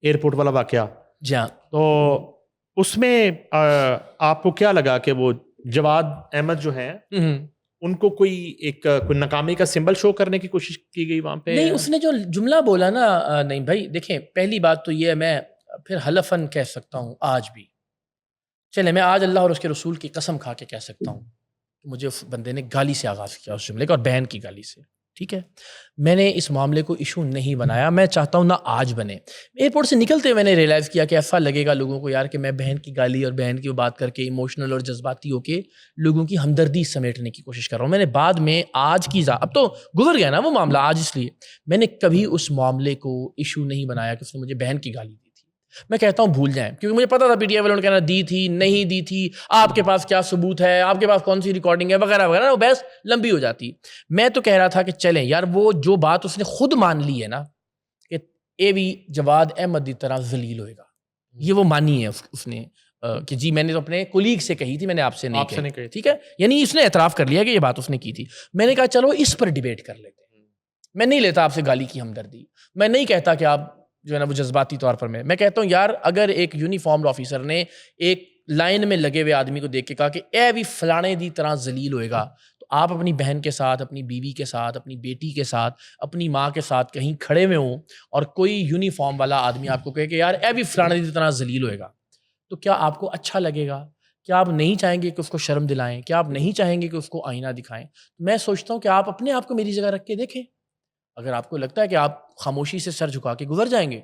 Airport والا واقعہ. جی ہاں. تو اس میں آپ کو کیا لگا کہ وہ جواد احمد جو ہیں ان کو کوئی ناکامی کا سمبل شو کرنے کی کوشش کی گئی وہاں پہ؟ نہیں, اس نے جو جملہ بولا نا, نہیں بھائی دیکھیں, پہلی بات تو یہ ہے, میں پھر حلفاً کہہ سکتا ہوں آج بھی, چلے میں آج اللہ اور اس کے رسول کی قسم کھا کے کہہ سکتا ہوں کہ مجھے اس بندے نے گالی سے آغاز کیا, اس جملے کا, اور بہن کی گالی سے. ٹھیک ہے, میں نے اس معاملے کو ایشو نہیں بنایا, میں چاہتا ہوں نہ آج بنے. ایئرپورٹ سے نکلتے میں نے ریئلائز کیا کہ ایسا لگے گا لوگوں کو یار کہ میں بہن کی گالی اور بہن کی وہ بات کر کے ایموشنل اور جذباتی ہو کے لوگوں کی ہمدردی سمیٹنے کی کوشش کر رہا ہوں. میں نے بعد میں آج کی اب تو گزر گیا نا وہ معاملہ آج, اس لیے میں نے کبھی اس معاملے کو ایشو نہیں بنایا کہ اس نے مجھے بہن کی گالی دی. میں کہتا ہوں بھول جائیں, کیونکہ مجھے پتا تھا پی ٹی آئی والوں نے کہنا دی تھی نہیں دی تھی, آپ کے پاس کیا ثبوت ہے, آپ کے پاس کون سی ریکارڈنگ ہے وغیرہ وغیرہ, وہ بحث لمبی ہو جاتی. میں تو کہہ رہا تھا کہ چلیں یار, وہ جو بات اس نے خود مان لی ہے نا کہ اے وی جواد احمد کی طرح ذلیل ہوئے گا, یہ وہ مانی ہے اس نے کہ جی میں نے تو اپنے کولیگ سے کہی تھی, میں نے آپ سے نہیں کہی. ٹھیک ہے, یعنی اس نے اعتراف کر لیا کہ یہ بات اس نے کی تھی. میں نے کہا چلو اس پر ڈیبیٹ کر لیتے ہیں, میں نہیں لیتا آپ سے گالی کی ہمدردی, میں نہیں کہتا کہ آپ جو ہے نا وہ جذباتی طور پر, میں کہتا ہوں یار اگر ایک یونیفارمڈ آفیسر نے ایک لائن میں لگے ہوئے آدمی کو دیکھ کے کہا کہ اے بھی فلانے دی طرح ذلیل ہوئے گا, تو آپ اپنی بہن کے ساتھ, اپنی بیوی کے ساتھ, اپنی بیٹی کے ساتھ, اپنی ماں کے ساتھ کہیں کھڑے ہوئے ہوں اور کوئی یونیفارم والا آدمی آپ کو کہے کہ یار اے بھی فلانے دی طرح ذلیل ہوئے گا, تو کیا آپ کو اچھا لگے گا؟ کیا آپ نہیں چاہیں گے کہ اس کو شرم دلائیں؟ کیا آپ نہیں چاہیں گے کہ اس کو آئینہ دکھائیں؟ میں سوچتا ہوں کہ آپ اپنے آپ کو میری جگہ رکھ کے دیکھیں. اگر آپ کو لگتا ہے کہ آپ خاموشی سے سر جھکا کے گزر جائیں گے,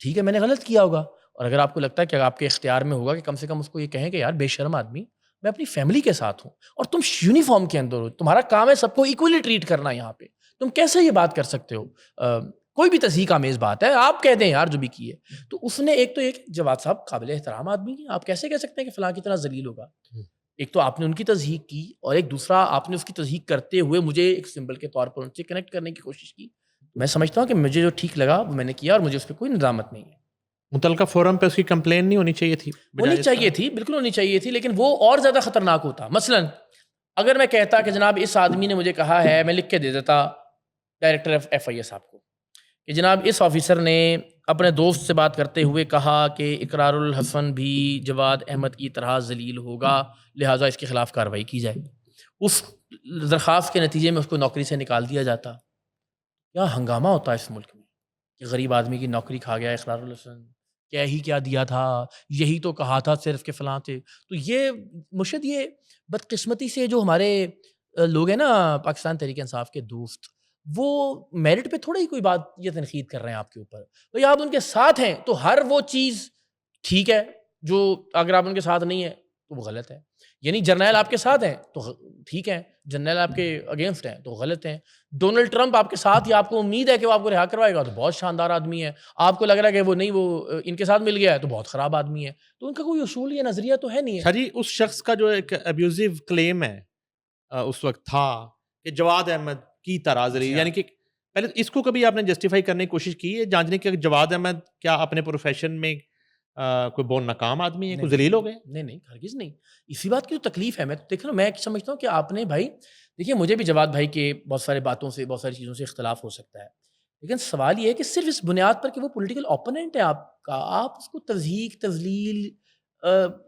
ٹھیک ہے, میں نے غلط کیا ہوگا. اور اگر آپ کو لگتا ہے کہ آپ کے اختیار میں ہوگا کہ کم سے کم اس کو یہ کہیں کہ یار بے شرم آدمی, میں اپنی فیملی کے ساتھ ہوں اور تم یونیفارم کے اندر ہو, تمہارا کام ہے سب کو ایکولی ٹریٹ کرنا, یہاں پہ تم کیسے یہ بات کر سکتے ہو؟ کوئی بھی تصحیح آمیز بات ہے, آپ کہہ دیں یار جو بھی کی ہے. تو اس نے ایک تو ایک جواد صاحب قابل احترام آدمی ہیں, آپ کیسے کہہ سکتے ہیں کہ فلاں کی طرح ذلیل ہوگا؟ ایک تو آپ نے ان کی تصحیح کی, اور ایک دوسرا آپ نے اس کی تصحیح کرتے ہوئے مجھے ایک سمبل کے طور پر ان سے کنیکٹ کرنے کی کوشش کی. میں سمجھتا ہوں کہ مجھے جو ٹھیک لگا وہ میں نے کیا, اور مجھے اس پہ کوئی ندامت نہیں ہے. متعلقہ فورم پہ اس کی کمپلین نہیں ہونی چاہیے تھی؟ ہونی چاہیے تھی, بالکل ہونی چاہیے تھی, لیکن وہ اور زیادہ خطرناک ہوتا. مثلا اگر میں کہتا کہ جناب اس آدمی نے مجھے کہا ہے, میں لکھ کے دے دیتا ڈائریکٹر ایف آئی اے صاحب کو کہ جناب اس آفیسر نے اپنے دوست سے بات کرتے ہوئے کہا کہ اقرار الحسن بھی جواد احمد کی طرح ذلیل ہوگا, لہٰذا اس کے خلاف کارروائی کی جائے. اس درخواست کے نتیجے میں اس کو نوکری سے نکال دیا جاتا. کیا ہنگامہ ہوتا ہے اس ملک میں کہ غریب آدمی کی نوکری کھا گیا اقرار الحسن, کیا ہی کیا دیا تھا, یہی تو کہا تھا صرف کہ فلاں تھے. تو یہ مرشد, یہ بدقسمتی سے جو ہمارے لوگ ہیں نا پاکستان تحریک انصاف کے دوست, وہ میرٹ پہ تھوڑا ہی کوئی بات یہ تنقید کر رہے ہیں آپ کے اوپر. بھائی آپ ان کے ساتھ ہیں تو ہر وہ چیز ٹھیک ہے, جو اگر آپ ان کے ساتھ نہیں ہیں تو وہ غلط ہے. یعنی جرنیل آپ کے ساتھ ہیں تو ٹھیک ہے, جرنیل آپ کے اگینسٹ ہیں تو غلط ہیں. ڈونلڈ ٹرمپ آپ کے ساتھ, یا آپ کو امید ہے کہ وہ آپ کو رہا کروائے گا, تو بہت شاندار آدمی ہے. آپ کو لگ رہا ہے کہ وہ نہیں, وہ ان کے ساتھ مل گیا ہے, تو بہت خراب آدمی ہے. تو ان کا کوئی اصول یا نظریہ تو ہے نہیں ہے. جی, اس شخص کا جو ایک ابیوزیو کلیم ہے اس وقت تھا کہ جواد احمد کی طرح ذلیل, یعنی کہ پہلے اس کو کبھی آپ نے جسٹیفائی کرنے کی کوشش کی ہے, جانچنے کی کہ جواد احمد کیا اپنے پروفیشن میں کوئی بہت ناکام آدمی ہے, کوئی ذلیل ہو گئے؟ نہیں, ہرگز نہیں. اسی بات کی تو تکلیف ہے. میں دیکھ رہا ہوں, میں سمجھتا ہوں کہ آپ نے بھائی دیکھیے, مجھے بھی جواد بھائی کے بہت سارے باتوں سے, بہت ساری چیزوں سے اختلاف ہو سکتا ہے, لیکن سوال یہ ہے کہ صرف اس بنیاد پر کہ وہ پولیٹیکل اوپوننٹ ہے آپ کا, آپ اس کو تضحیک, تذلیل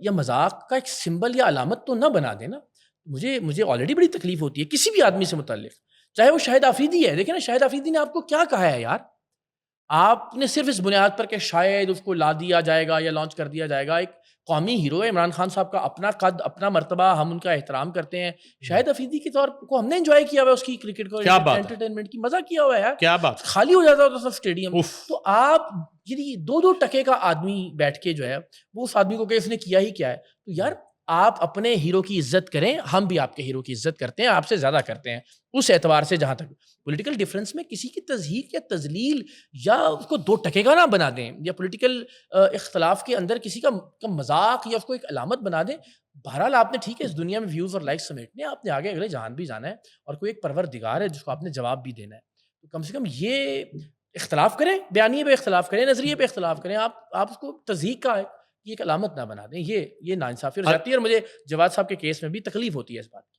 یا مذاق کا ایک سمبل یا علامت تو نہ بنا دیں نا. مجھے آلریڈی بڑی تکلیف ہوتی ہے کسی بھی آدمی سے متعلق, چاہے وہ شاہد آفریدی ہے. دیکھیں نا, شاہد آفریدی نے آپ کو کیا کہا ہے یار؟ آپ نے صرف اس بنیاد پر کہ شاید اس کو لا دیا جائے گا یا لانچ کر دیا جائے گا, ایک قومی ہیرو ہے عمران خان صاحب کا, اپنا قد, اپنا مرتبہ, ہم ان کا احترام کرتے ہیں. شاہد آفریدی کے طور کو ہم نے انجوائے کیا ہوا ہے, اس کی کرکٹ کو انٹرٹینمنٹ کی مزہ کیا ہوا ہے یار. کیا بات, خالی ہو جاتا ہوتا سب اسٹیڈیم. تو آپ یعنی 2 ٹکے کا آدمی بیٹھ کے جو ہے وہ اس آدمی کو کہ اس نے کیا ہی کیا ہے. تو یار آپ اپنے ہیرو کی عزت کریں, ہم بھی آپ کے ہیرو کی عزت کرتے ہیں, آپ سے زیادہ کرتے ہیں. اس اعتبار سے جہاں تک پولیٹیکل ڈفرینس میں کسی کی تضحیک یا تذلیل یا اس کو 2 ٹکے کا نہ بنا دیں, یا پولیٹیکل اختلاف کے اندر کسی کا مذاق یا اس کو ایک علامت بنا دیں. بہرحال آپ نے ٹھیک ہے اس دنیا میں ویوز اور لائکس سمیٹنے, آپ نے آگے اگلے جہان بھی جانا ہے, اور کوئی ایک پروردگار ہے جس کو آپ نے جواب بھی دینا ہے. تو کم سے کم یہ اختلاف کریں, بیانیے پہ اختلاف کریں, نظریے پہ اختلاف کریں, آپ اس کو تضحیک کا ایک علامت نہ بنا دیں. یہ ناانصافی ہو جاتی ہے, اور مجھے جواد صاحب کے کیس میں بھی تکلیف ہوتی ہے اس بات کی.